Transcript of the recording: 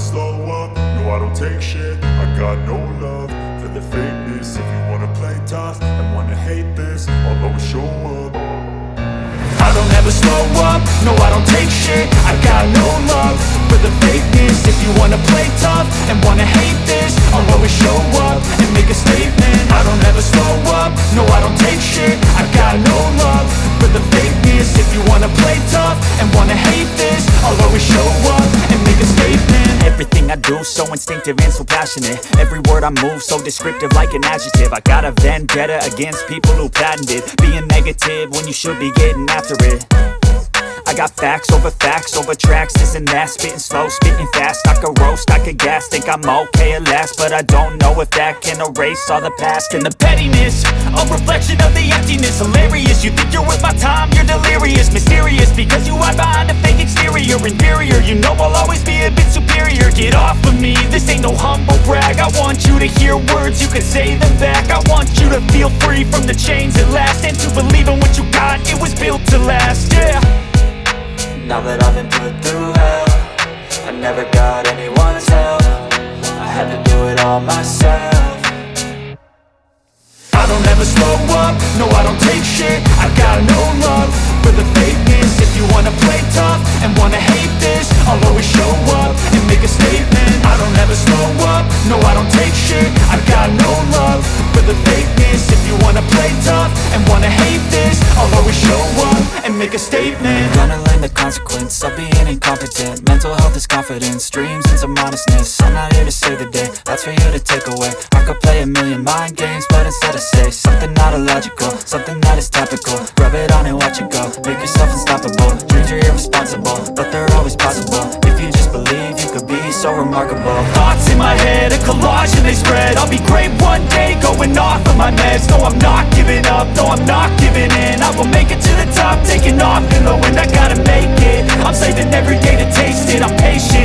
slow up, no I don't take shit. I got no love for the fakeness. If you wanna play tough and wanna hate this, I'll always show up. I don't ever slow up, no I don't take shit. I got no love for the fakeness. If you wanna play tough and wanna hate this, I'll always show up and make a statement. I don't ever slow up, no I don't take shit. I got no love for the fakeness. If you wanna play tough and wanna hate this, I'll always show up and make a statement. Everything I do so instinctive and so passionate. Every word I move so descriptive like an adjective. I got a vendetta against people who patented being negative when you should be getting after it. I got facts over tracks, this and that. Spitting slow, spitting fast, I could roast, I could gas. Think I'm okay at last, but I don't know if that can erase all the past. And the pettiness, a reflection of the emptiness. Hilarious, you think you're worth my time, you're delirious. Mysterious, because you hide behind a fake exterior. Inferior, you know I'll always be a bit superior. Get off of me, this ain't no humble brag. I want you to hear words, you can say them back. I want you to feel free from the chains at last, and to believe in what you got, it was built to last, yeah. Now that I've been put through hell, I never got anyone's help. I had to do it all myself. I don't ever slow up, no I don't take shit. I got no love for the fakeness. If you wanna play tough and wanna hate this, I'll always show up and make a statement. I don't ever slow up, no I don't take shit. I got no love for the fakeness. If you wanna play tough and wanna hate this, I'll always show up and make a statement. Gonna learn the consequence of being incompetent. Mental health is confidence, dreams and some honestness. I'm not here to save the day, that's for you to take away. I could play a million mind games, but instead I say something not illogical, something that is topical. Rub it on and watch it go, make yourself unstoppable. Dreams are irresponsible, but they're always possible. If you just believe, you could be so remarkable. Thoughts in my head, a collage and they spread. I'll be great one day, going off of my meds. No, I'm not giving up, no, I'm not giving in. I will make it to the top, taking off in the wind, I gotta make it. I'm saving every day to taste it, I'm patient.